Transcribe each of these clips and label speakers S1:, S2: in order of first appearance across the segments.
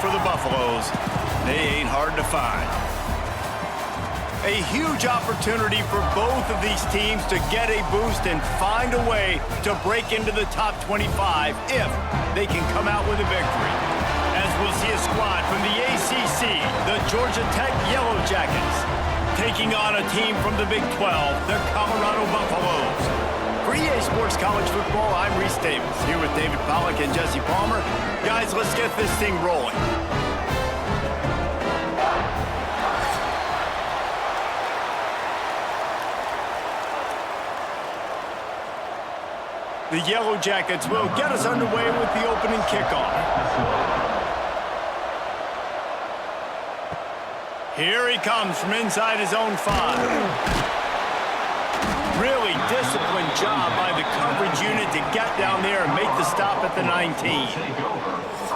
S1: for the Buffaloes. They ain't hard to find. A huge opportunity for both of these teams to get a boost and find a way to break into the top 25 if they can come out with a victory. As we'll see a squad from the ACC, the Georgia Tech Yellow Jackets, taking on a team from the Big 12, the Colorado Buffaloes. For EA Sports College Football, I'm Reese Davis, here with David Pollack and Jesse Palmer. Guys, let's get this thing rolling. The Yellow Jackets will get us underway with the opening kickoff. Here he comes from inside his own 5. Really disciplined job by the coverage unit to get down there and make the stop at the 19.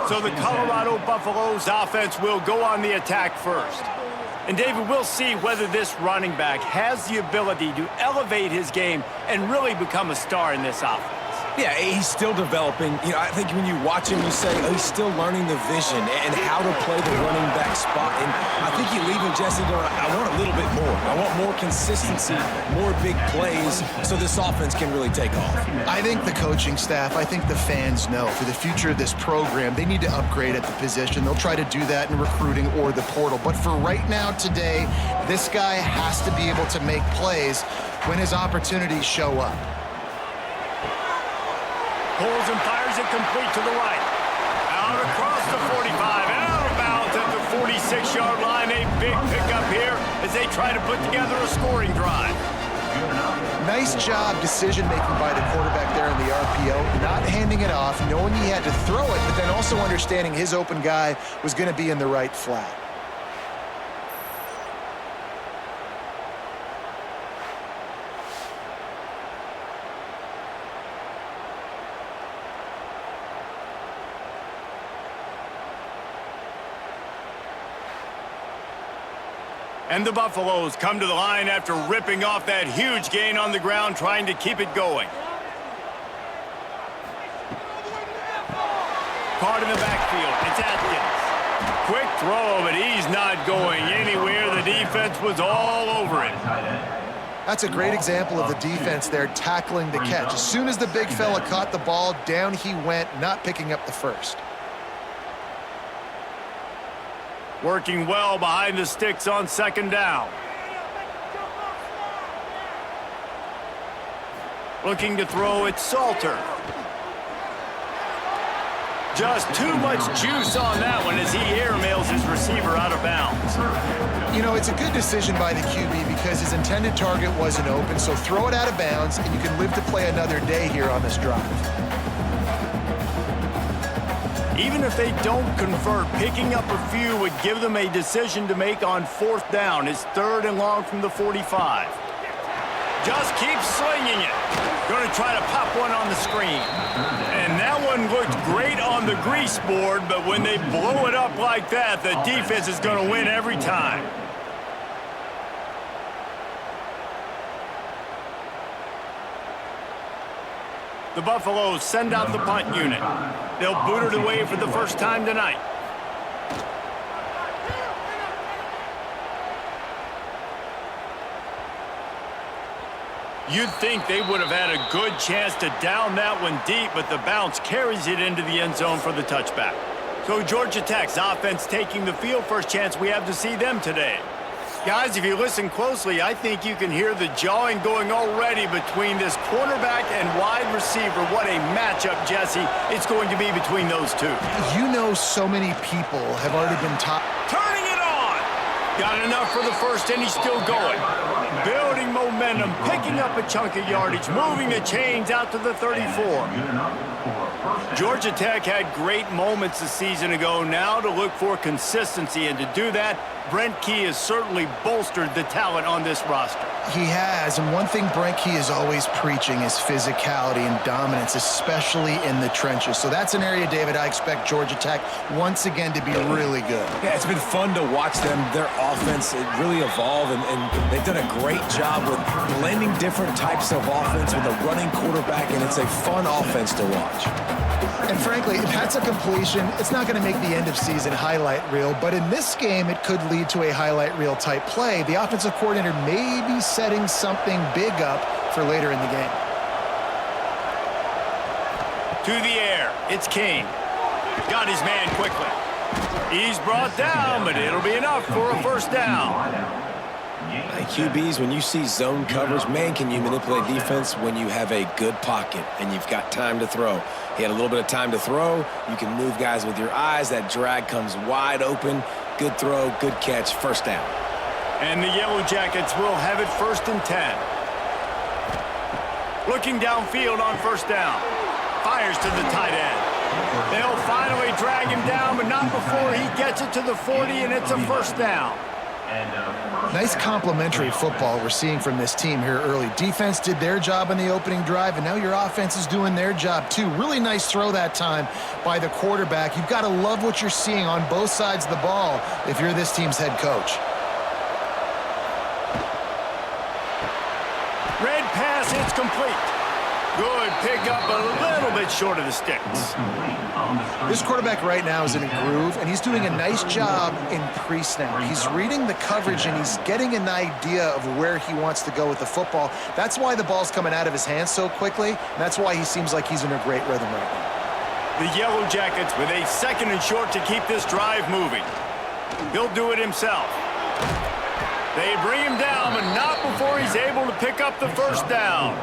S1: So the Colorado Buffaloes offense will go on the attack first. And David, we'll see whether this running back has the ability to elevate his game and really become a star in this offense.
S2: Yeah, he's still developing. I think when you watch him, you say, oh, he's still learning the vision and how to play the running back spot. And I think you leave him, Jesse, going, I want a little bit more. I want more consistency, more big plays, so this offense can really take off.
S3: I think the coaching staff, I think the fans know for the future of this program, they need to upgrade at the position. They'll try to do that in recruiting or the portal. But for right now, today, this guy has to be able to make plays when his opportunities show up.
S1: Pulls and fires it complete to the right. Out across the 45, out of bounds at the 46-yard line. A big pickup here as they try to put together a scoring drive.
S3: Nice job decision-making by the quarterback there in the RPO, not handing it off, knowing he had to throw it, but then also understanding his open guy was going to be in the right flat.
S1: And the Buffaloes come to the line after ripping off that huge gain on the ground, trying to keep it going. Caught in the backfield. It's Atkins. Quick throw, but he's not going anywhere. The defense was all over it.
S3: That's a great example of the defense there tackling the catch. As soon as the big fella caught the ball, down he went, not picking up the first.
S1: Working well behind the sticks on second down. Looking to throw, it's Salter. Just too much juice on that one as he airmails his receiver out of bounds.
S3: You know, it's a good decision by the QB because his intended target wasn't open, so throw it out of bounds and you can live to play another day here on this drive.
S1: Even if they don't convert, picking up a few would give them a decision to make on fourth down. It's 3rd and long from the 45. Just keep slinging it. Going to try to pop one on the screen. And that one looked great on the grease board, but when they blow it up like that, the defense is going to win every time. The Buffaloes send out the punt unit. They'll boot it away for the first time tonight. You'd think they would have had a good chance to down that one deep, but the bounce carries it into the end zone for the touchback. So Georgia Tech's offense taking the field. First chance we have to see them today. Guys, if you listen closely, I think you can hear the jawing going already between this quarterback and wide receiver. What a matchup, Jesse, it's going to be between those two.
S3: You know so many people have already been taught.
S1: Turning it on! Got enough for the first, and he's still going. Building momentum, picking up a chunk of yardage, moving the chains out to the 34. Georgia Tech had great moments a season ago. Now to look for consistency, and to do that, Brent Key has certainly bolstered the talent on this roster.
S3: He has, and one thing Brent Key is always preaching is physicality and dominance, especially in the trenches. So that's an area, David, I expect Georgia Tech once again to be really good.
S2: Yeah, it's been fun to watch them, their offense really evolve, and they've done a great job with blending different types of offense with a running quarterback, and it's a fun offense to watch.
S3: And frankly, that's a completion. It's not going to make the end of season highlight reel, but in this game, it could lead to a highlight reel type play. The offensive coordinator may be setting something big up for later in the game.
S1: To the air, it's Kane. Got his man quickly. He's brought down, but it'll be enough for a first down.
S2: QBs, when you see zone coverage, man, can you manipulate defense when you have a good pocket and you've got time to throw. He had a little bit of time to throw. You can move guys with your eyes. That drag comes wide open. Good throw, good catch, first down.
S1: And the Yellow Jackets will have it 1st and 10. Looking downfield on first down. Fires to the tight end. They'll finally drag him down, but not before he gets it to the 40, and it's a first down.
S3: Nice complementary football we're seeing from this team here early. Defense did their job in the opening drive, and now your offense is doing their job too. Really nice throw that time by the quarterback. You've got to love what you're seeing on both sides of the ball if you're this team's head coach.
S1: Red pass, it's complete. Good pickup, a little bit short of the sticks.
S3: This quarterback right now is in a groove, and he's doing a nice job in pre-snap. He's reading the coverage, and he's getting an idea of where he wants to go with the football. That's why the ball's coming out of his hands so quickly, and that's why he seems like he's in a great rhythm right now.
S1: The Yellow Jackets with a 2nd and short to keep this drive moving. He'll do it himself. They bring him down, but not before he's able to pick up the first down.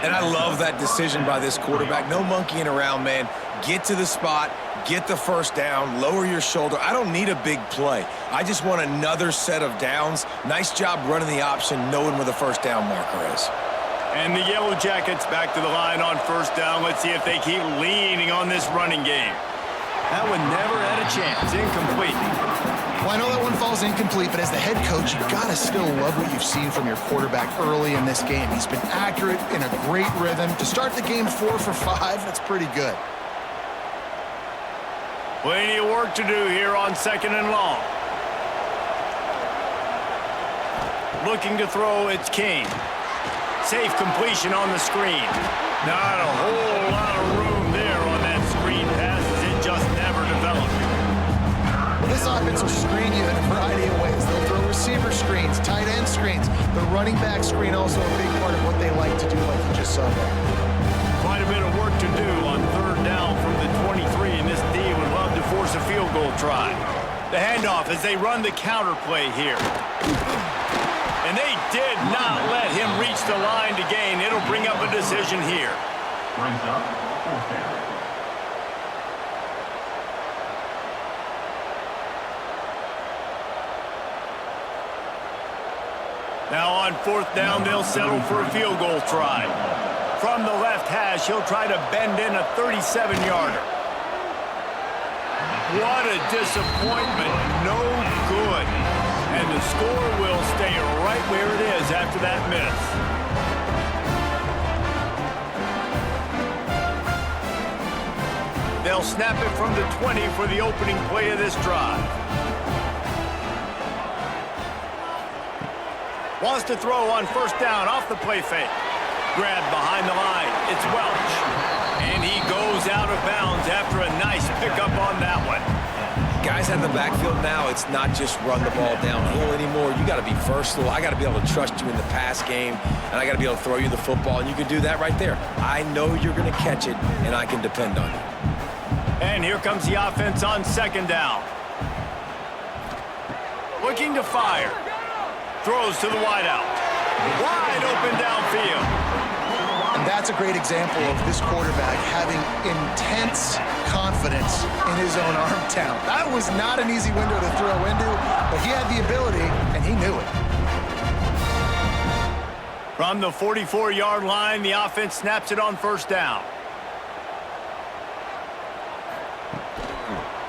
S2: And I love that decision by this quarterback. No monkeying around, man. Get to the spot, get the first down, lower your shoulder. I don't need a big play. I just want another set of downs. Nice job running the option, knowing where the first down marker is.
S1: And the Yellow Jackets back to the line on first down. Let's see if they keep leaning on this running game. That one never had a chance. Incomplete.
S3: Well, I know that one falls incomplete, but as the head coach, you've got to still love what you've seen from your quarterback early in this game. He's been accurate, in a great rhythm. To start the game 4 for 5, that's pretty good.
S1: Plenty of work to do here on 2nd and long. Looking to throw, it's Kane. Safe completion on the screen. Not a whole lot of room there on that screen pass. It just never developed.
S3: This offense will screen you in a variety of ways. They'll throw receiver screens, tight end screens. The running back screen also a big part of what they like to do, like you just saw there.
S1: Quite a bit of work to do on 3rd down from the 23, and this D would love to force a field goal try. The handoff as they run the counter play here. And they did not let him reach the line to gain. It'll bring up a decision here.
S4: Brings up 4th down.
S1: Now on 4th down, they'll settle for a field goal try. From the left hash, he'll try to bend in a 37-yarder. What a disappointment. No good. And the score will stay right where it is after that miss. They'll snap it from the 20 for the opening play of this drive. Wants to throw on 1st down off the play fake. Grabbed behind the line. It's Welch. And he goes out of bounds after a nice pickup on that one.
S2: Guys out in the backfield now, it's not just run the ball downhill anymore. You got to be versatile. I got to be able to trust you in the pass game, and I got to be able to throw you the football, and you can do that right there. I know you're going to catch it, and I can depend on you.
S1: And here comes the offense on 2nd down. Looking to fire. Throws to the wideout. Wide open downfield.
S3: And that's a great example of this quarterback having intense confidence in his own arm talent. That was not an easy window to throw into, but he had the ability, and he knew it.
S1: From the 44-yard line, the offense snaps it on 1st down.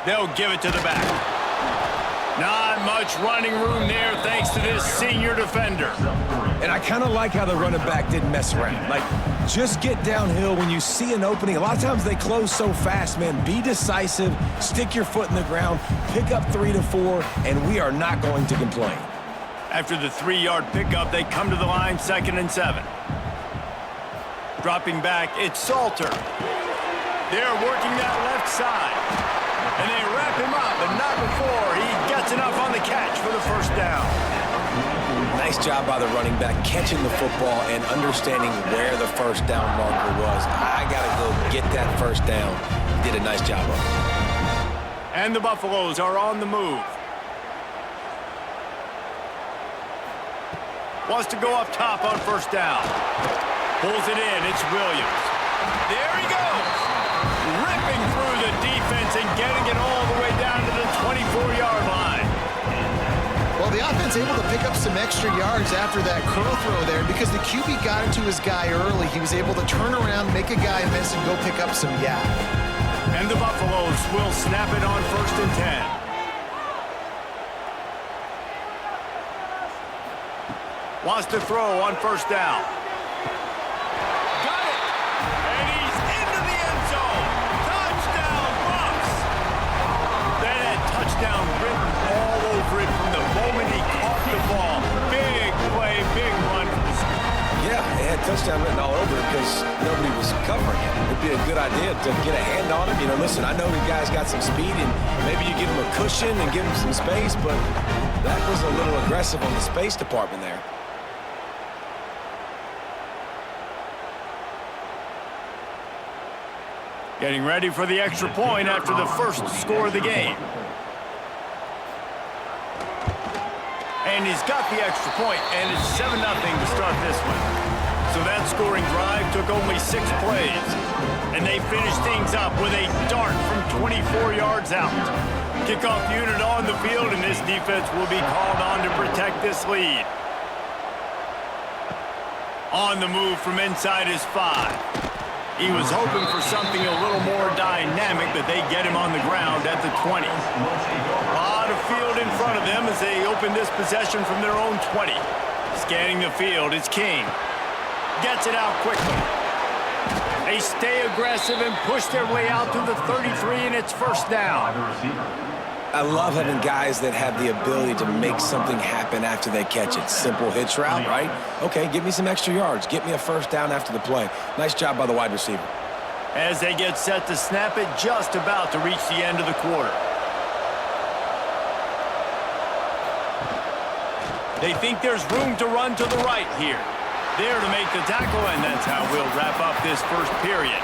S1: They'll give it to the back. Not much running room there thanks to this senior defender.
S2: And I kind of like how the running back didn't mess around. Like, just get downhill when you see an opening. A lot of times they close so fast, man. Be decisive, stick your foot in the ground, pick up 3 to 4, and we are not going to complain.
S1: After the 3-yard pickup, they come to the line 2nd and 7. Dropping back, it's Salter. They're working that left side. And they wrap him up, but not before he gets enough on the catch for the first down.
S2: Nice job by the running back catching the football and understanding where the first down marker was. I got to go get that first down. Did a nice job of it.
S1: And the Buffaloes are on the move. Wants to go up top on first down. Pulls it in. It's Williams. There he goes. Ripping through the defense and getting it all the way down to the 24-yard line.
S3: Well, the offense able to pick up some extra yards after that curl throw there because the QB got it to his guy early. He was able to turn around, make a guy miss, and go pick up some yak.
S1: And the Buffaloes will snap it on 1st and 10. Wants to throw on first down. Got it! And he's into the end zone. Touchdown, Buffs! That had touchdown written all over it from the moment he caught the ball. Big play, big run.
S2: Yeah, it had touchdown written all over it because nobody was covering it. It'd be a good idea to get a hand on him. You know, listen, I know the guy's got some speed, and maybe you give him a cushion and give him some space, but that was a little aggressive on the space department there.
S1: Getting ready for the extra point after the first score of the game. And he's got the extra point, and it's 7-0 to start this one. So that scoring drive took only 6 plays. And they finished things up with a dart from 24 yards out. Kickoff unit on the field, and this defense will be called on to protect this lead. On the move from inside his 5. He was hoping for something a little more dynamic, but they get him on the ground at the 20. A lot of field in front of them as they open this possession from their own 20. Scanning the field, it's King. Gets it out quickly. They stay aggressive and push their way out to the 33, and it's first down.
S2: I love having guys that have the ability to make something happen after they catch it. Simple hitch route, right? Okay, give me some extra yards. Get me a first down after the play. Nice job by the wide receiver.
S1: As they get set to snap it, just about to reach the end of the quarter. They think there's room to run to the right here. There to make the tackle, and that's how we'll wrap up this first period.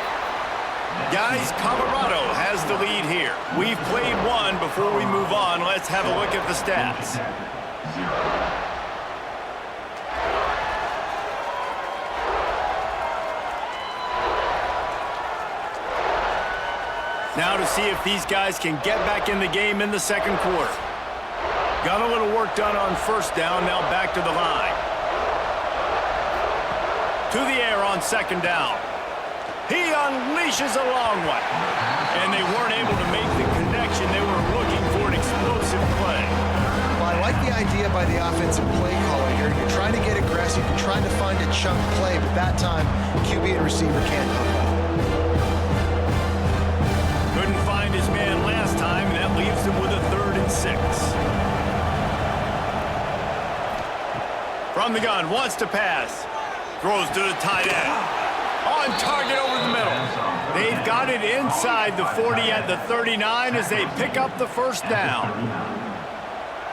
S1: Guys, Colorado has the lead here. We've played one. Before we move on, let's have a look at the stats. Now to see if these guys can get back in the game in the second quarter. Got a little work done on first down, now back to the line. To the air on second down. He unleashes a long one. And they weren't able to make the connection. They were looking for an explosive play.
S3: Well, I like the idea by the offensive play caller here. You're trying to get aggressive. You're trying to find a chunk play, but that time, QB and receiver can't hook up.
S1: Couldn't find his man last time, and that leaves him with a 3rd and 6. From the gun, wants to pass. Throws to the tight end. On target over the middle. They've got it inside the 40 at the 39 as they pick up the first down.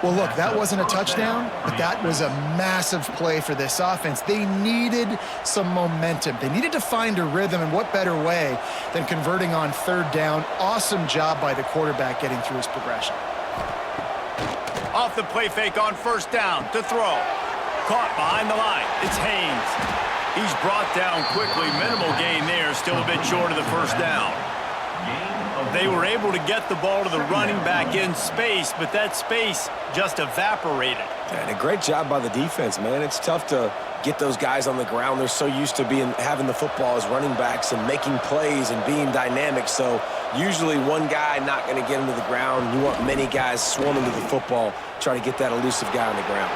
S3: Well, look, that wasn't a touchdown, but that was a massive play for this offense. They needed some momentum. They needed to find a rhythm, and what better way than converting on 3rd down. Awesome job by the quarterback getting through his progression.
S1: Off the play fake on first down to throw. Caught behind the line. It's Haynes. He's brought down quickly. Minimal gain there. Still a bit short of the first down. They were able to get the ball to the running back in space, but that space just evaporated.
S2: And a great job by the defense, man. It's tough to get those guys on the ground. They're so used to having the football as running backs and making plays and being dynamic. So usually one guy not going to get him to the ground. You want many guys swarming to the football, try to get that elusive guy on the ground.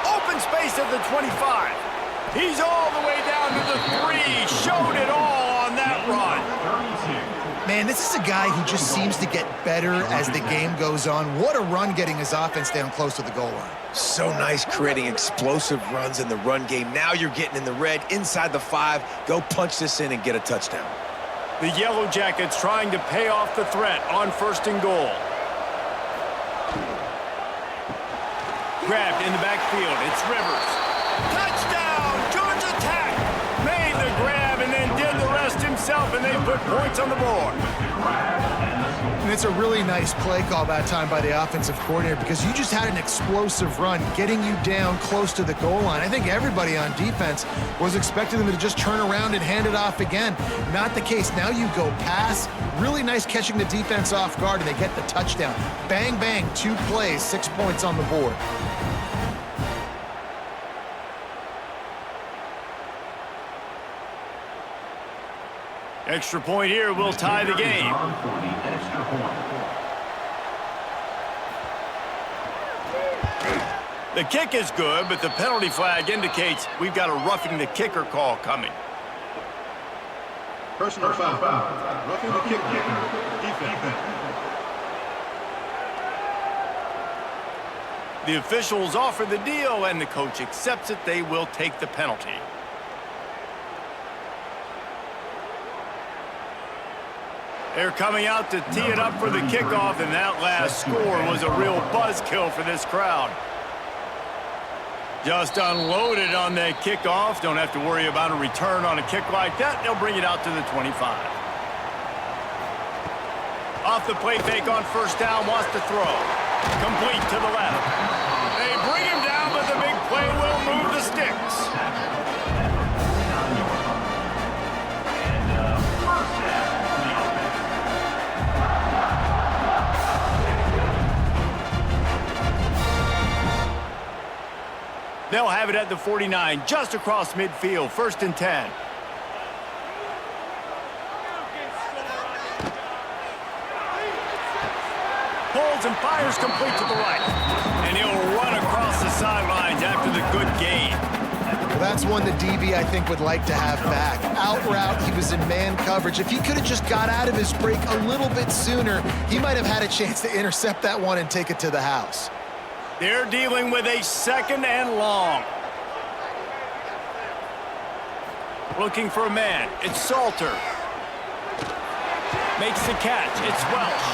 S1: Open space at the 25. He's all the way down to the 3. Showed it all on that run.
S3: Man, this is a guy who just seems to get better as the game goes on. What a run getting his offense down close to the goal line.
S2: So nice creating explosive runs in the run game. Now you're getting in the red, inside the 5. Go punch this in and get a touchdown.
S1: The Yellow Jackets trying to pay off the threat on 1st and goal. Grabbed in the backfield. It's Rivers. Touchdown! Georgia Tech made the grab and then did the rest himself, and they put points on the board.
S3: And it's a really nice play call that time by the offensive coordinator because you just had an explosive run getting you down close to the goal line. I think everybody on defense was expecting them to just turn around and hand it off again. Not the case. Now you go pass. Really nice catching the defense off guard, and they get the touchdown. Bang, bang, 2 plays, 6 points on the board.
S1: Extra point here will tie the game. The kick is good, but the penalty flag indicates we've got a roughing the kicker call coming.
S5: Personal foul. Roughing the kicker. Defense.
S1: The officials offer the deal, and the coach accepts it. They will take the penalty. They're coming out to tee it up for the kickoff, and that last score was a real buzzkill for this crowd. Just unloaded on that kickoff. Don't have to worry about a return on a kick like that. They'll bring it out to the 25. Off the play fake on 1st down, wants to throw. Complete to the left. They bring him down, but the big play will move the sticks. They'll have it at the 49, just across midfield, 1st and 10. Pulls and fires complete to the right. And he'll run across the sidelines after the good gain.
S3: Well, that's one the DB, I think, would like to have back. Out route, he was in man coverage. If he could have just got out of his break a little bit sooner, he might have had a chance to intercept that one and take it to the house.
S1: They're dealing with a 2nd and long. Looking for a man. It's Salter. Makes the catch. It's Welsh.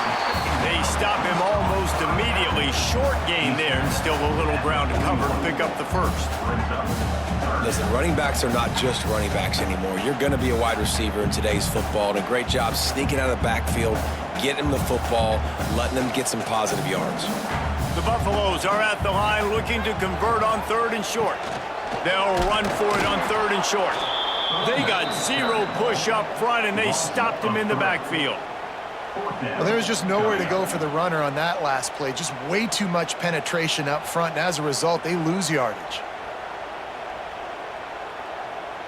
S1: They stop him almost immediately. Short gain there, and still a little ground to cover to pick up the 1st.
S2: Listen, running backs are not just running backs anymore. You're going to be a wide receiver in today's football, and a great job sneaking out of the backfield, getting them the football, letting them get some positive yards.
S1: The Buffaloes are at the line looking to convert on 3rd and short. They'll run for it on 3rd and short. They got 0 push up front, and they stopped him in the backfield.
S3: Well, there was just nowhere to go for the runner on that last play. Just way too much penetration up front, and as a result, they lose yardage.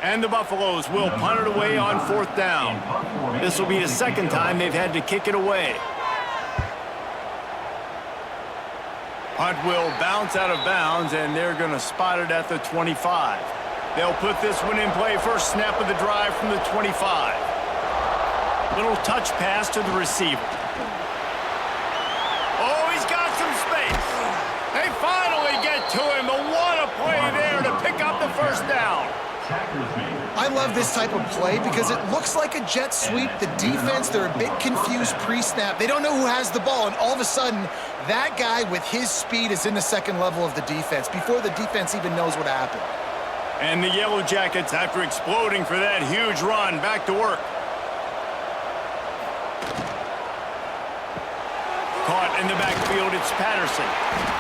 S1: And the Buffaloes will punt it away on 4th down. This will be the 2nd time they've had to kick it away. Punt will bounce out of bounds, and they're going to spot it at the 25. They'll put this one in play. First snap of the drive from the 25. Little touch pass to the receiver. Oh, he's got some space. They finally get to him. But what a play there to pick up the 1st down.
S3: I love this type of play because it looks like a jet sweep. The defense, they're a bit confused pre-snap. They don't know who has the ball, and all of a sudden, that guy with his speed is in the 2nd level of the defense before the defense even knows what happened.
S1: And the Yellow Jackets, after exploding for that huge run, back to work. Caught in the backfield, it's Patterson.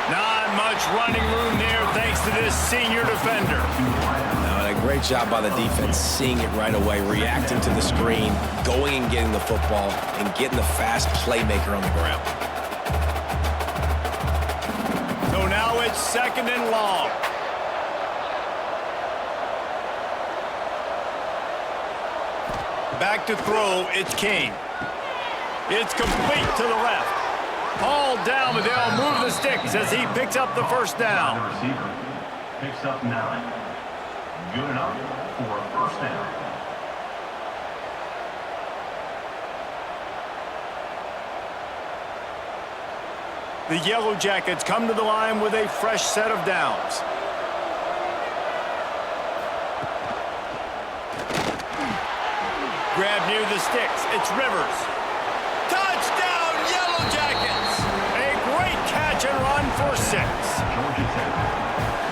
S1: Not much running room there thanks to this senior defender.
S2: A great job by the defense, seeing it right away, reacting to the screen, going and getting the football, and getting the fast playmaker on the ground.
S1: So now it's 2nd and long. Back to throw, it's Kane. It's complete to the left. All down, but they'll move the sticks as he picks up the 1st down.
S4: The receiver picks up 9. Good enough for a 1st down.
S1: The Yellow Jackets come to the line with a fresh set of downs. Grab near the sticks. It's Rivers. Touchdown, Yellow Jackets! A great catch and run for 6.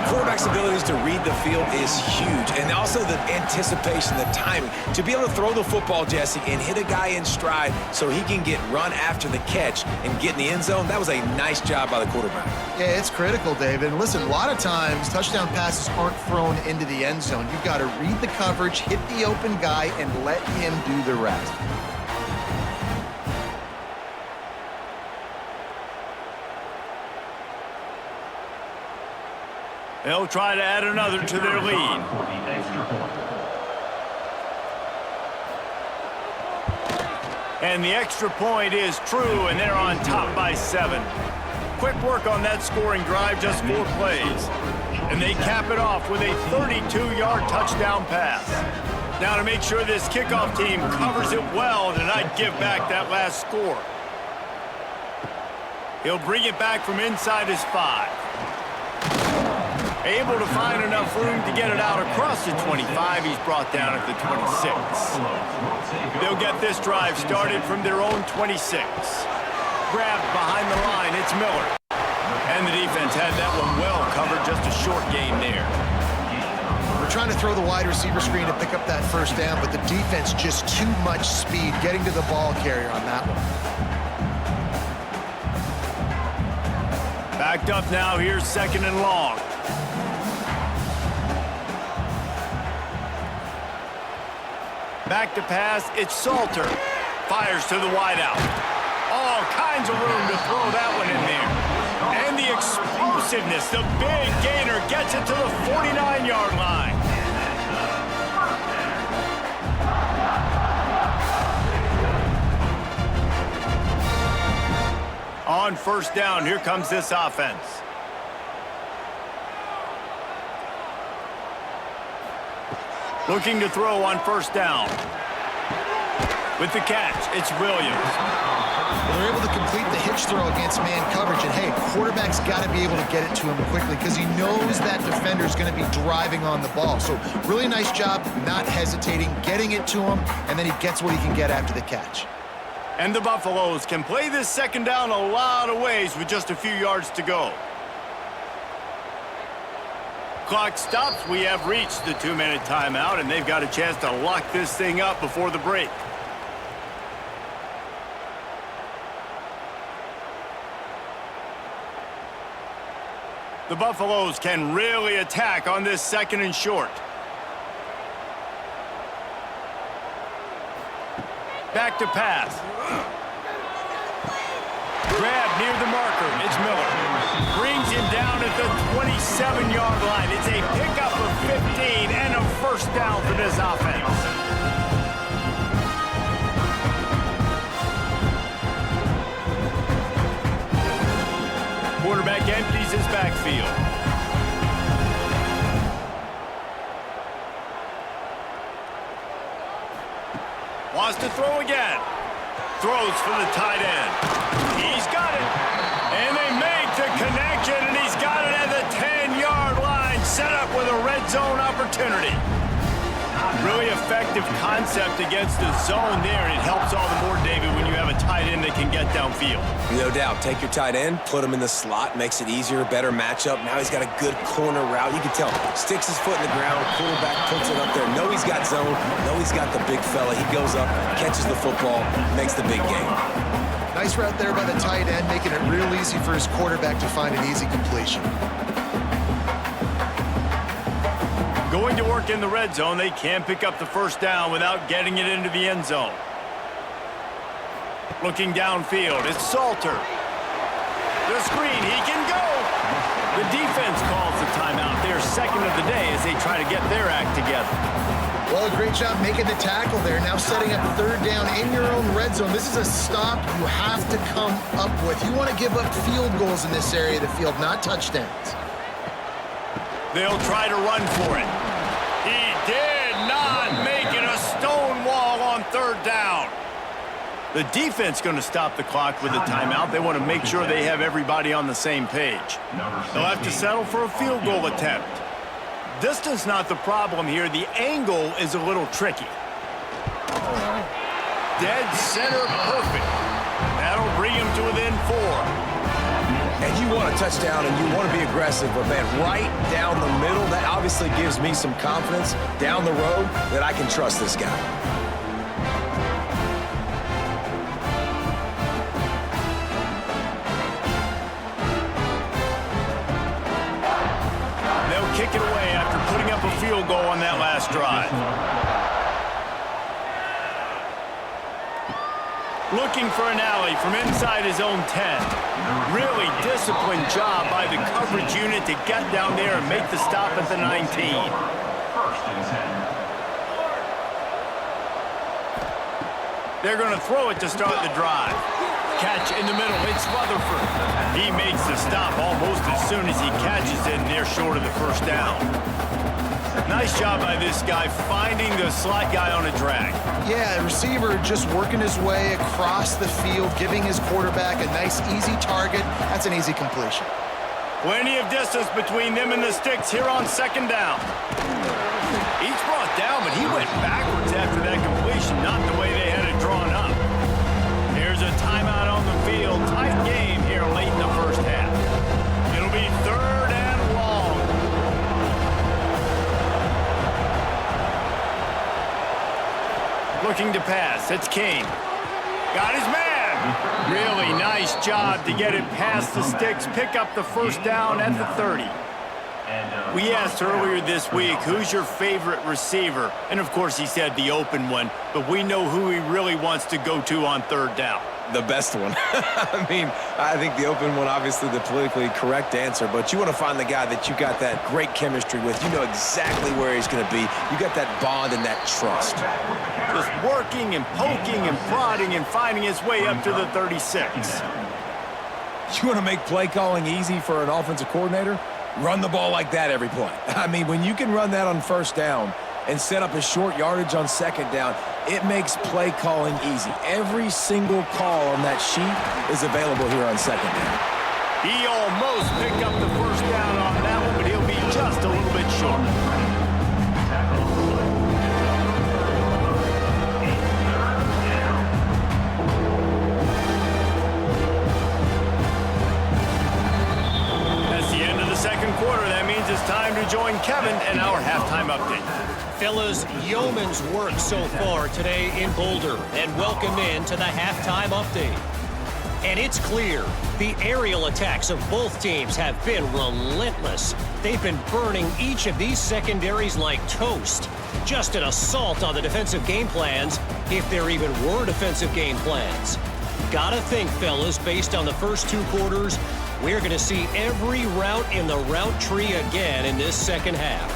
S2: Quarterback's abilities to read the field is huge, and also the anticipation, the timing. To be able to throw the football, Jesse, and hit a guy in stride so he can get run after the catch and get in the end zone, that was a nice job by the quarterback.
S3: Yeah, it's critical, David. And listen, a lot of times touchdown passes aren't thrown into the end zone. You've got to read the coverage, hit the open guy, and let him do the rest.
S1: They'll try to add another to their lead. And the extra point is true, and they're on top by 7. Quick work on that scoring drive, just 4 plays. And they cap it off with a 32-yard touchdown pass. Now to make sure this kickoff team covers it well to not give back that last score. He'll bring it back from inside his 5. Able to find enough room to get it out across the 25. He's brought down at the 26. They'll get this drive started from their own 26. Grabbed behind the line, it's Miller. And the defense had that one well covered, just a short gain there.
S3: We're trying to throw the wide receiver screen to pick up that first down, but the defense just too much speed getting to the ball carrier on that one.
S1: Backed up now, here's 2nd and long. Back to pass, it's Salter. Fires to the wideout. All kinds of room to throw that one in there. And the explosiveness, the big gainer gets it to the 49-yard line. On first down, here comes this offense. Looking to throw on first down. With the catch, it's Williams.
S3: Well, they're able to complete the hitch throw against man coverage, and hey, quarterback's got to be able to get it to him quickly because he knows that defender's going to be driving on the ball. So really nice job not hesitating, getting it to him, and then he gets what he can get after the catch.
S1: And the Buffaloes can play this 2nd down a lot of ways with just a few yards to go. Clock stops. We have reached the 2-minute timeout, and they've got a chance to lock this thing up before the break. The Buffaloes can really attack on this 2nd and short. Back to pass. Grab near the marker. It's Miller. Brings him down at the 27-yard line. It's a pickup of 15 and a first down for this offense. Quarterback empties his backfield. Wants to throw again. Throws for the tight end. He's got it. And they make the connection, and he's got it at the 10-yard line. Set up with a red zone opportunity. Really effective concept against the zone there, and it helps all the more, David, when you have a tight end that can get downfield.
S2: No doubt. Take your tight end, put him in the slot, makes it easier, better matchup. Now he's got a good corner route. You can tell, sticks his foot in the ground, quarterback puts it up there. Know he's got zone, know he's got the big fella. He goes up, catches the football, makes the big game.
S3: Nice route there by the tight end, making it real easy for his quarterback to find an easy completion.
S1: Going to work in the red zone, they can pick up the first down without getting it into the end zone. Looking downfield, it's Salter. The screen, he can go. The defense calls the timeout. Their 2nd of the day as they try to get their act together.
S3: Well, a great job making the tackle there. Now setting up 3rd down in your own red zone. This is a stop you have to come up with. You want to give up field goals in this area of the field, not touchdowns.
S1: They'll try to run for it. He did not make it a stone wall on 3rd down. The defense going to stop the clock with a timeout. They want to make sure they have everybody on the same page. They'll have to settle for a field goal attempt. Distance not the problem here. The angle is a little tricky. Dead center perfect. That'll bring him to within 4.
S2: And you want a touchdown and you want to be aggressive, but man, right down the middle, that obviously gives me some confidence down the road that I can trust this guy.
S1: They'll kick it away after putting up a field goal on that last drive. Looking for an alley from inside his own 10. Really disciplined job by the coverage unit to get down there and make the stop at the 19.
S4: First and 10.
S1: They're going to throw it to start the drive. Catch in the middle. It's Rutherford. He makes the stop almost as soon as he catches it, and they're short of the first down. Nice job by this guy finding the slot guy on a drag.
S3: Yeah, the receiver just working his way across the field, giving his quarterback a nice, easy target. That's an easy completion.
S1: Plenty of distance between them and the sticks here on second down. He's brought down, but he went backwards after that completion, not the way they had it drawn up. Here's a timeout on the field. Tight game here late in the first half. It'll be 3rd and long. Looking to pass. It's Kane. Got his man. Really nice job to get it past the sticks. Pick up the first down at the 30. We asked earlier this week, who's your favorite receiver? And, of course, he said the open one. But we know who he really wants to go to on 3rd down.
S2: The best one. I mean, I think the open one, obviously the politically correct answer, but you want to find the guy that you got that great chemistry with. You know exactly where he's going to be. You got that bond and that trust.
S1: Just working and poking and prodding and finding his way up to the 36.
S2: You want to make play calling easy for an offensive coordinator? Run the ball like that every play. I mean, when you can run that on first down and set up a short yardage on second down, it makes play calling easy. Every single call on that sheet is available here on second down.
S1: He almost picked up the first down on that one, but he'll be just a little bit short. That's the end of the second quarter. That means it's time to join Kevin in our halftime update.
S6: Fellas, yeoman's work so far today in Boulder, and welcome in to the halftime update. And it's clear, the aerial attacks of both teams have been relentless. They've been burning each of these secondaries like toast. Just an assault on the defensive game plans, if there even were defensive game plans. Gotta think, fellas, based on the first 2 quarters, we're gonna see every route in the route tree again in this second half.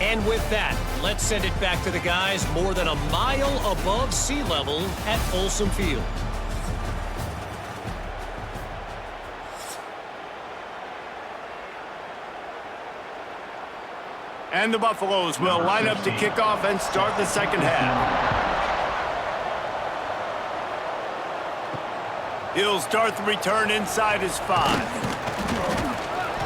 S6: And with that, let's send it back to the guys more than a mile above sea level at Folsom Field.
S1: And the Buffaloes will line up to kick off and start the second half. He'll start the return inside his 5.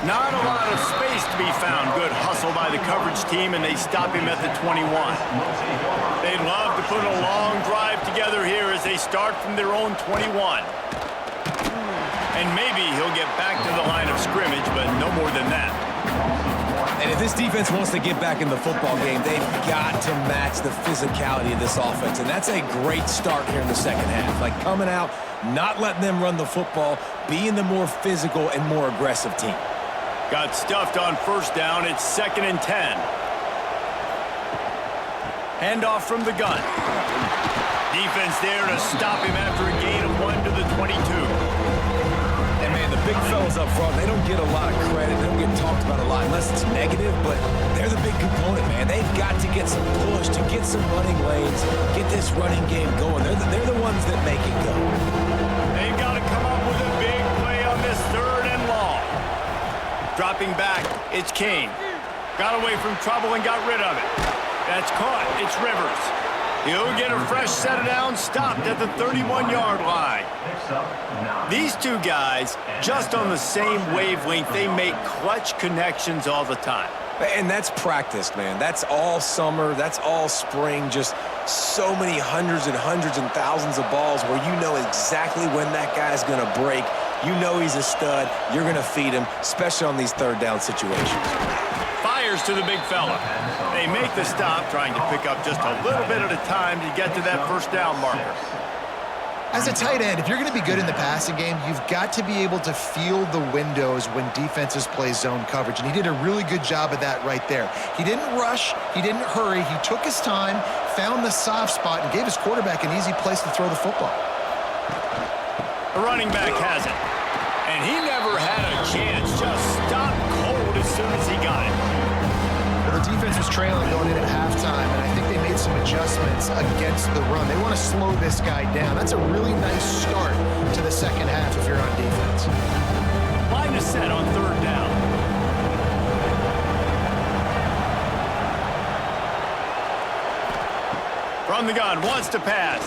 S1: Not a lot of space to be found. Good hustle by the coverage team, and they stop him at the 21. They'd love to put a long drive together here as they start from their own 21. And maybe he'll get back to the line of scrimmage, but no more than that.
S2: And if this defense wants to get back in the football game, they've got to match the physicality of this offense. And that's a great start here in the second half. Like coming out, not letting them run the football, being the more physical and more aggressive team.
S1: Got stuffed on first down. It's 2nd and 10. Handoff from the gun. Defense there to stop him after a gain of 1 to the 22.
S2: And man, the big fellas up front, they don't get a lot of credit. They don't get talked about a lot unless it's negative, but they're the big component, man. They've got to get some push, to get some running lanes, get this running game going. They're the ones that make it go.
S1: They've got to come up with a big play on this 3rd and long. Dropping back, it's Kane. Got away from trouble and got rid of it. That's caught. It's Rivers. He'll get a fresh set of downs, stopped at the 31-yard line. These two guys, just on the same wavelength, they make clutch connections all the time.
S2: And that's practiced, man. That's all summer. That's all spring. Just so many hundreds and thousands of balls where you know exactly when that guy's going to break. You know he's a stud. You're going to feed him, especially on these third down situations.
S1: Fires to the big fella. They make the stop, trying to pick up just a little bit at a time to get to that first down marker.
S3: As a tight end, if you're going to be good in the passing game, you've got to be able to feel the windows when defenses play zone coverage, and he did a really good job of that right there. He didn't rush, he didn't hurry, he took his time, found the soft spot, and gave his quarterback an easy place to throw the football.
S1: The running back has it, and he never had a chance, just stopped cold as soon as he got it.
S3: Well, the defense was trailing going in at halftime, and I think they made some adjustments against the run. They want to slow this guy down. That's a really nice start to the second half if you're on defense.
S1: Line is set on third down. From the gun, wants to pass.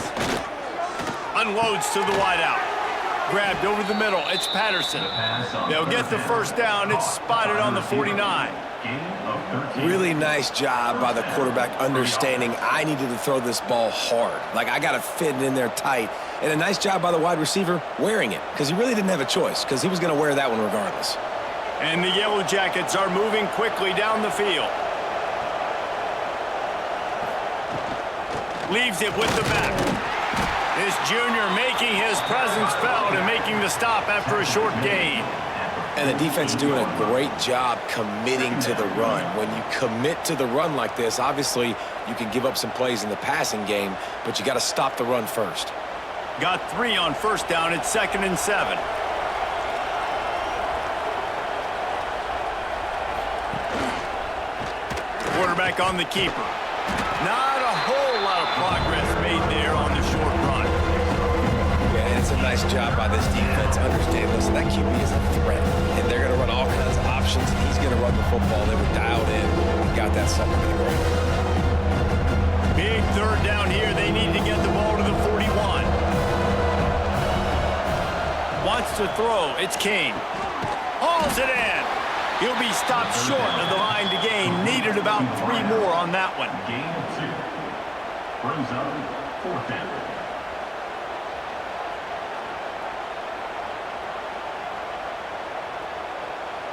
S1: Unloads to the wideout. Grabbed over the middle. It's Patterson. They'll get the first down. It's spotted on the 49.
S2: Really nice job by the quarterback understanding I needed to throw this ball hard. Like, I got to fit it in there tight. And a nice job by the wide receiver wearing it, because he really didn't have a choice, because he was going to wear that one regardless.
S1: And the Yellow Jackets are moving quickly down the field. Leaves it with the back. This junior making his presence felt and making the stop after a short gain.
S2: And the defense doing a great job committing to the run. When you commit to the run like this, obviously you can give up some plays in the passing game, but you got to stop the run first.
S1: Got 3 on first down. It's 2nd and 7. Quarterback on the keeper. Not a whole lot of progress made there on the short run.
S2: Yeah, and it's a nice job by this defense understanding this. That QB is a threat, and they're going to run all kinds of options, and he's going to run the football. They were dialed in and got that sucker to the ground.
S1: Big third down here. They need to get the ball to the 41. Wants to throw. It's Kane. Hauls it in. He'll be stopped short of the line to gain. Needed about 3 more on that one.
S4: Gain of 2. Brings up 4th down.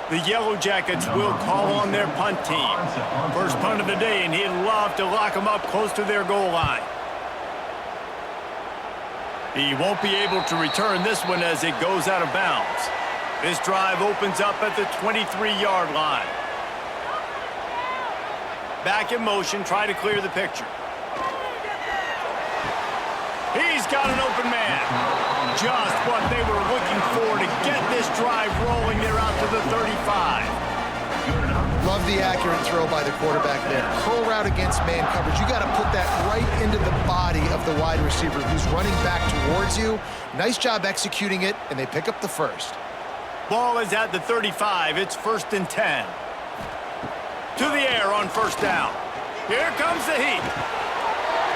S1: The Yellow Jackets will call on their punt team. First punt of the day, and he'd love to lock them up close to their goal line. He won't be able to return this one as it goes out of bounds. This drive opens up at the 23-yard line. Back in motion, try to clear the picture. He's got an open man. Just what they were looking for to get this drive rolling. They're out to the 35.
S3: Love the accurate throw by the quarterback there. Curl route against man coverage. You got to put that right into the body of the wide receiver who's running back towards you. Nice job executing it, and they pick up the first.
S1: Ball is at the 35. It's 1st and 10. To the air on first down. Here comes the heat.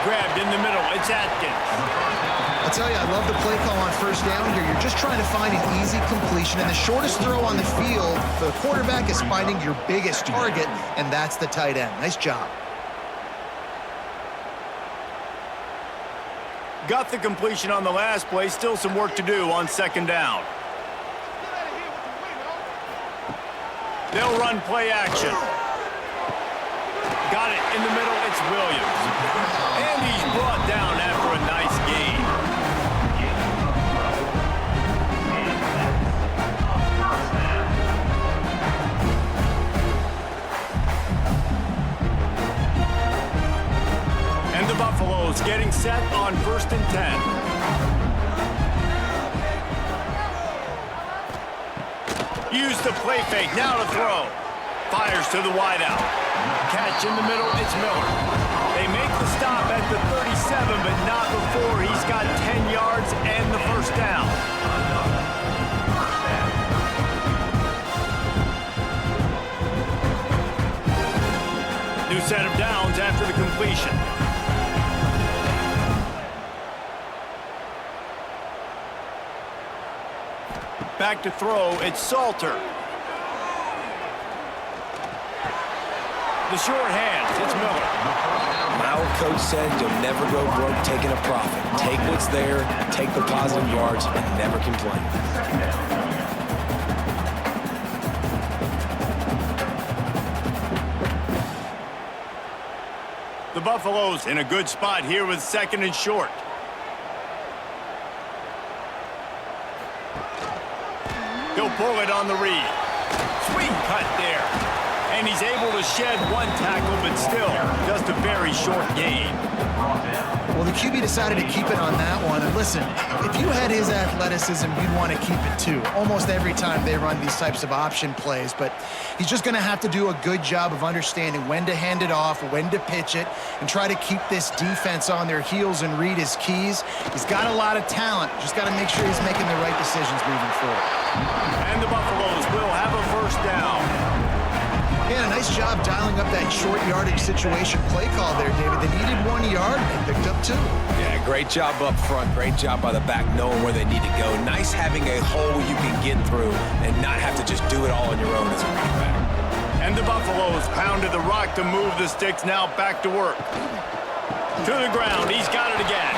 S1: Grabbed in the middle. It's Atkins.
S3: I'll tell you, I love the play call on first down here. You're just trying to find an easy completion, and the shortest throw on the field, the quarterback is finding your biggest target, and that's the tight end. Nice job.
S1: Got the completion on the last play. Still some work to do on 2nd down. They'll run play action. Got it in the middle. It's Williams. And he's brought down after a nice gain. And the Buffaloes getting set on 1st and 10. Use the play fake, now to throw. Fires to the wideout. Catch in the middle, it's Miller. They make the stop at the 37, but not before he's got 10 yards and the first down. New set of downs after the completion. Back to throw, it's Salter. The short hands, it's Miller.
S2: My old coach said you'll never go broke taking a profit. Take what's there, take the positive yards, and never complain.
S1: The Buffaloes in a good spot here with 2nd and short. He'll pull it on the read. Sweet cut there. And he's able to shed one tackle, but still just a very short gain.
S3: Well, the QB decided to keep it on that one. And listen, if you had his athleticism, you'd want to keep it too. Almost every time they run these types of option plays. But he's just going to have to do a good job of understanding when to hand it off, when to pitch it, and try to keep this defense on their heels and read his keys. He's got a lot of talent. Just got to make sure he's making the right decisions moving forward.
S1: And the Buffaloes will have a first down.
S3: Yeah, a nice job dialing up that short yardage situation play call there, David. They needed 1 yard, and they picked up 2.
S2: Yeah, great job up front. Great job by the back knowing where they need to go. Nice having a hole you can get through and not have to just do it all on your own as a running back.
S1: And the Buffaloes pounded the rock to move the sticks, now back to work. To the ground, he's got it again.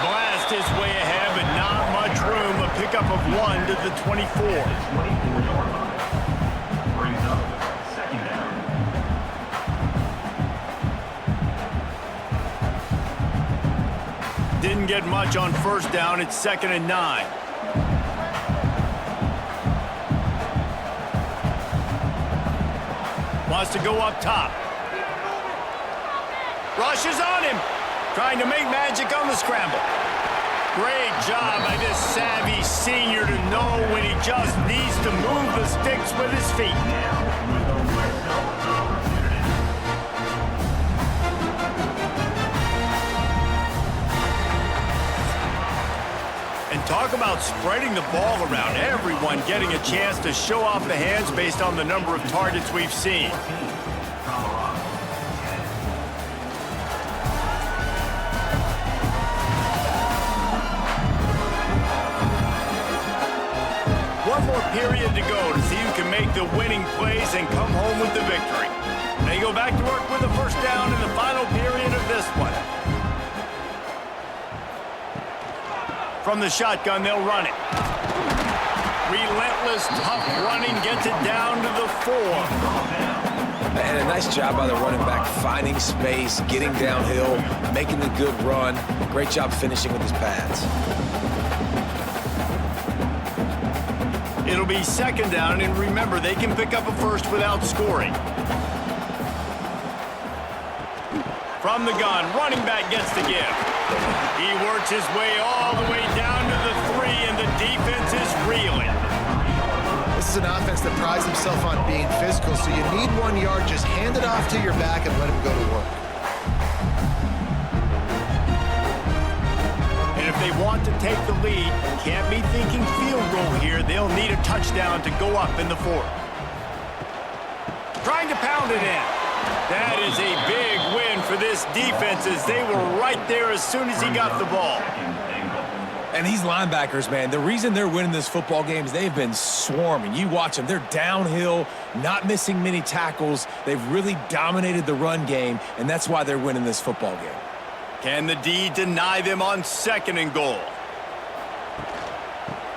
S1: Blast his way ahead, but not much room. A pickup of 1 to the 24.
S4: 24-yard line. Brings up 2nd down.
S1: Didn't get much on first down. It's 2nd and 9. Wants to go up top. Rushes on him. Trying to make magic on the scramble. Great job by this savvy senior to know when he just needs to move the sticks with his feet. And talk about spreading the ball around. Everyone getting a chance to show off the hands based on the number of targets we've seen. One more period to go to see who can make the winning plays and come home with the victory. They go back to work with a first down in the final period of this one. From the shotgun, they'll run it. Relentless, tough running gets it down to the 4.
S2: And a nice job by the running back, finding space, getting downhill, making the good run. Great job finishing with his pads.
S1: It'll be 2nd down, and remember, they can pick up a first without scoring. From the gun, running back gets the give. He works his way all the way down to the 3, and the defense is reeling.
S3: This is an offense that prides himself on being physical, so you need 1 yard. Just hand it off to your back and let him go to work.
S1: And if they want to take the lead, can't be thinking field goal here. They'll need a touchdown to go up in the 4th. Trying to pound it in. That is a big win for this defense as they were right there as soon as he got the ball.
S2: And these linebackers, man, the reason they're winning this football game is they've been swarming. You watch them. They're downhill, not missing many tackles. They've really dominated the run game, and that's why they're winning this football game.
S1: Can the D deny them on 2nd and goal?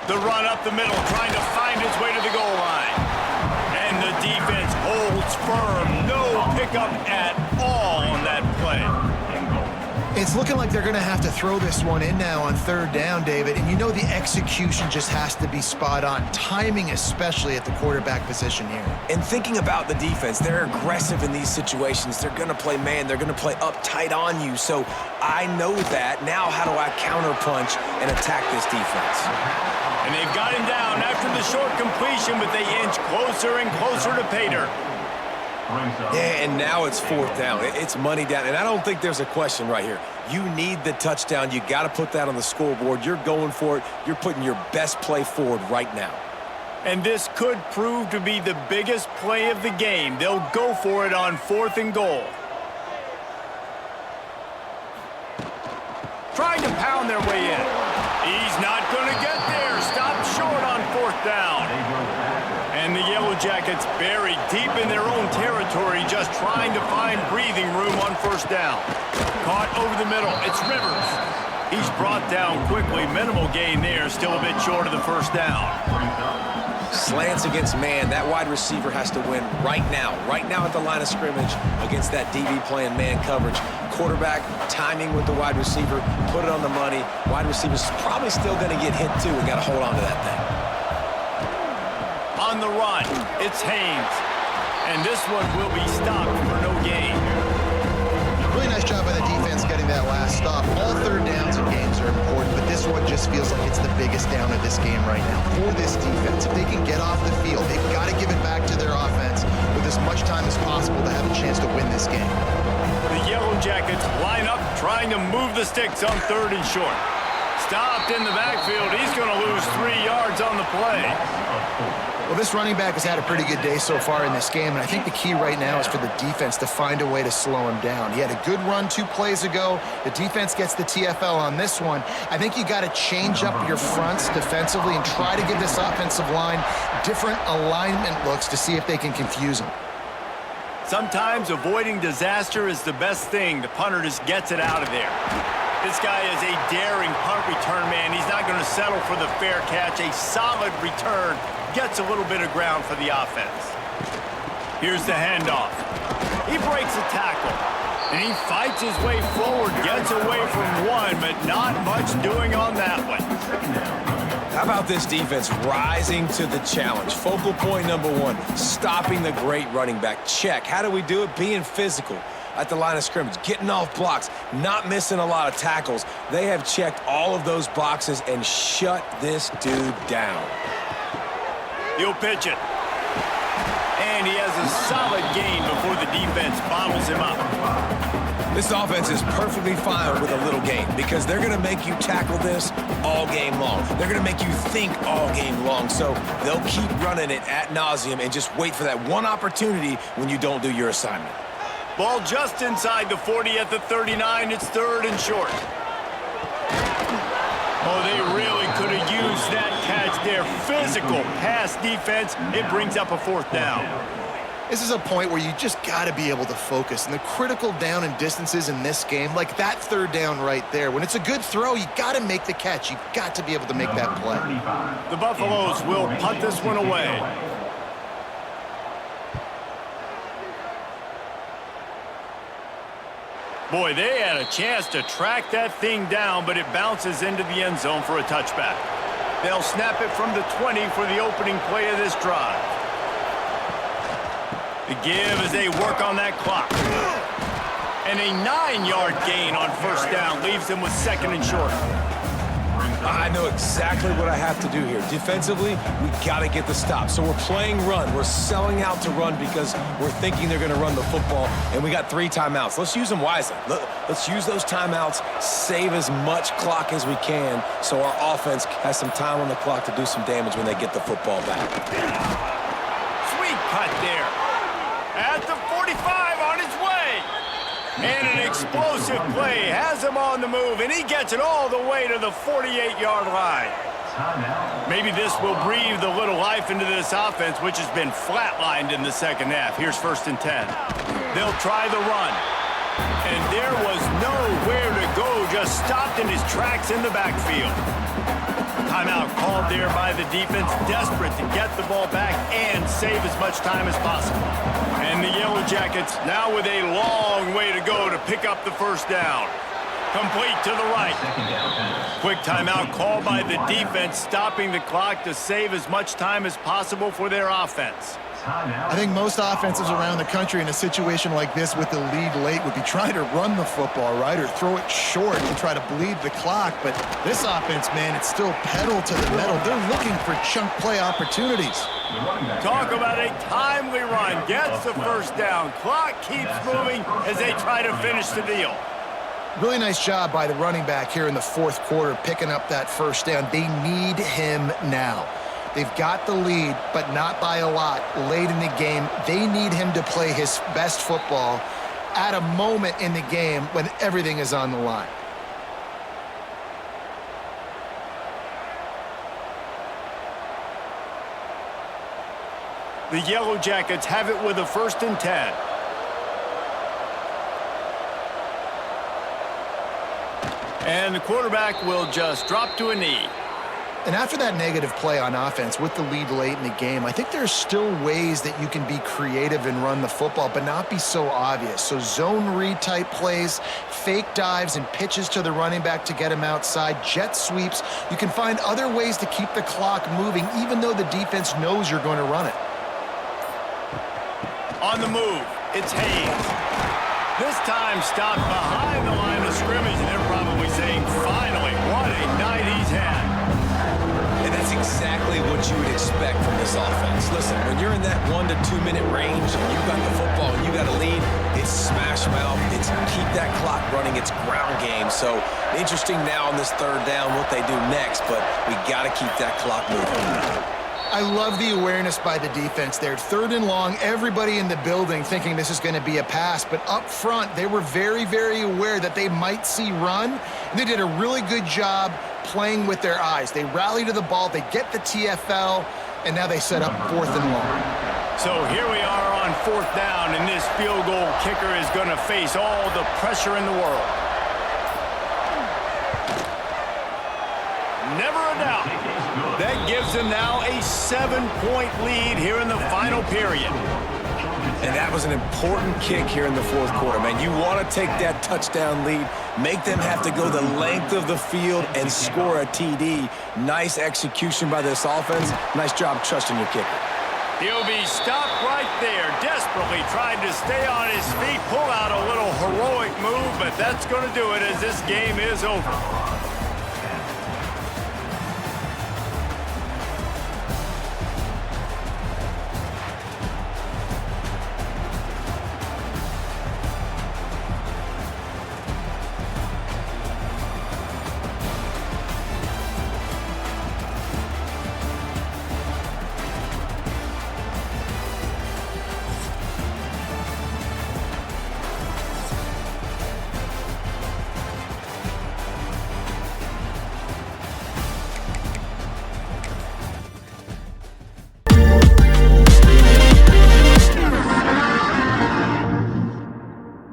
S1: The run up the middle, trying to find his way to the goal line. And the defense holds firm. No pickup at all on that play.
S3: It's looking like they're going to have to throw this one in now on 3rd down, David. And you know the execution just has to be spot on. Timing especially at the quarterback position here.
S2: And thinking about the defense, they're aggressive in these situations. They're going to play man. They're going to play up tight on you. So I know that. Now how do I counterpunch and attack this defense?
S1: And they've got him down after the short completion, but they inch closer and closer to pay dirt.
S2: Yeah, and now it's 4th down. It's money down, and I don't think there's a question right here. You need the touchdown. You got to put that on the scoreboard. You're going for it. You're putting your best play forward right now.
S1: And this could prove to be the biggest play of the game. They'll go for it on 4th and goal. Trying to pound their way in. He's not going to get there. Stopped short on 4th down. And the yellow Jackets buried deep in their own territory, just trying to find breathing room on first down. Caught over the middle. It's Rivers. He's brought down quickly. Minimal gain there. Still a bit short of the first down.
S2: Slants against man. That wide receiver has to win right now at the line of scrimmage against that DB playing man coverage. Quarterback, timing with the wide receiver, put it on the money. Wide receiver's probably still going to get hit too. We got to hold on to that thing.
S1: On the run, it's Haynes. And this one will be stopped for no gain.
S3: Really nice job by the defense getting that last stop. All third downs in games are important, but this one just feels like it's the biggest down of this game right now for this defense. If they can get off the field, they've got to give it back to their offense with as much time as possible to have a chance to win this game.
S1: The Yellow Jackets line up, trying to move the sticks on 3rd and short. Stopped in the backfield. He's going to lose 3 yards on the play.
S3: Well, this running back has had a pretty good day so far in this game, and I think the key right now is for the defense to find a way to slow him down. He had a good run 2 plays ago. The defense gets the TFL on this one. I think you got to change up your fronts defensively and try to give this offensive line different alignment looks to see if they can confuse him.
S1: Sometimes avoiding disaster is the best thing. The punter just gets it out of there. This guy is a daring punt return man. He's not going to settle for the fair catch. A solid return gets a little bit of ground for the offense. Here's the handoff. He breaks a tackle, and he fights his way forward, gets away from one, but not much doing on that one.
S2: How about this defense rising to the challenge? Focal point number 1, stopping the great running back. Check. How do we do it? Being physical at the line of scrimmage, getting off blocks, not missing a lot of tackles. They have checked all of those boxes and shut this dude down.
S1: He'll pitch it. And he has a solid gain before the defense bottles him up.
S2: This offense is perfectly fine with a little game because they're going to make you tackle this all game long. They're going to make you think all game long. So they'll keep running it ad nauseum and just wait for that one opportunity when you don't do your assignment.
S1: Ball just inside the 40 at the 39. It's 3rd and short. Oh, they really could have used that catch there. Physical pass defense. It brings up a 4th down.
S3: This is a point where you just got to be able to focus. And the critical down and distances in this game, like that 3rd down right there, when it's a good throw, you got to make the catch. You've got to be able to make that play.
S1: The Buffaloes will punt this one away. Boy, they had a chance to track that thing down, but it bounces into the end zone for a touchback. They'll snap it from the 20 for the opening play of this drive. The give as they work on that clock. And a 9-yard gain on first down leaves them with 2nd and short.
S2: I know exactly what I have to do here. Defensively, we got to get the stop. So we're playing run. We're selling out to run because we're thinking they're going to run the football, and we got 3 timeouts. Let's use them wisely. Let's use those timeouts, save as much clock as we can so our offense has some time on the clock to do some damage when they get the football back.
S1: Sweet cut there. At the 45 on his way. And an explosive play has him on the move, and he gets it all the way to the 48-yard line. Maybe this will breathe a little life into this offense, which has been flatlined in the second half. Here's 1st and 10. They'll try the run. And there was nowhere to go, just stopped in his tracks in the backfield. Timeout called there by the defense, desperate to get the ball back and save as much time as possible. And the Yellow Jackets now with a long way to go to pick up the first down. Complete to the right. Quick timeout called by the defense, stopping the clock to save as much time as possible for their offense.
S3: I think most offenses around the country in a situation like this with the lead late would be trying to run the football, right, or throw it short and try to bleed the clock. But this offense, man, it's still pedal to the metal. They're looking for chunk play opportunities.
S1: Talk about a timely run. Gets the first down. Clock keeps moving as they try to finish the deal.
S3: Really nice job by the running back here in the 4th quarter, picking up that first down. They need him now. They've got the lead, but not by a lot late in the game. They need him to play his best football at a moment in the game when everything is on the line.
S1: The Yellow Jackets have it with a 1st and 10. And the quarterback will just drop to a knee.
S3: And after that negative play on offense with the lead late in the game, I think there's still ways that you can be creative and run the football, but not be so obvious. So zone read type plays, fake dives and pitches to the running back to get him outside, jet sweeps. You can find other ways to keep the clock moving, even though the defense knows you're going to run it.
S1: On the move, it's Hayes. This time stopped behind the line of scrimmage, and they're probably saying, finally, what a night he's had.
S2: And that's exactly what you would expect from this offense. Listen, when you're in that 1 to 2 minute range and you got the football and you got a lead, it's smash mouth, it's keep that clock running, it's ground game. So interesting now on this 3rd down what they do next, but we got to keep that clock moving.
S3: I love the awareness by the defense there. 3rd and long, everybody in the building thinking this is going to be a pass, but up front, they were very, very aware that they might see run, and they did a really good job playing with their eyes. They rally to the ball, they get the TFL, and now they set up 4th and long.
S1: So here we are on 4th down, and this field goal kicker is going to face all the pressure in the world. Never a doubt. That gives them now a 7-point lead here in the final period.
S2: And that was an important kick here in the 4th quarter, man. You want to take that touchdown lead, make them have to go the length of the field and score a TD. Nice execution by this offense. Nice job trusting your kicker.
S1: He'll be stopped right there, desperately trying to stay on his feet, pull out a little heroic move, but that's going to do it as this game is over.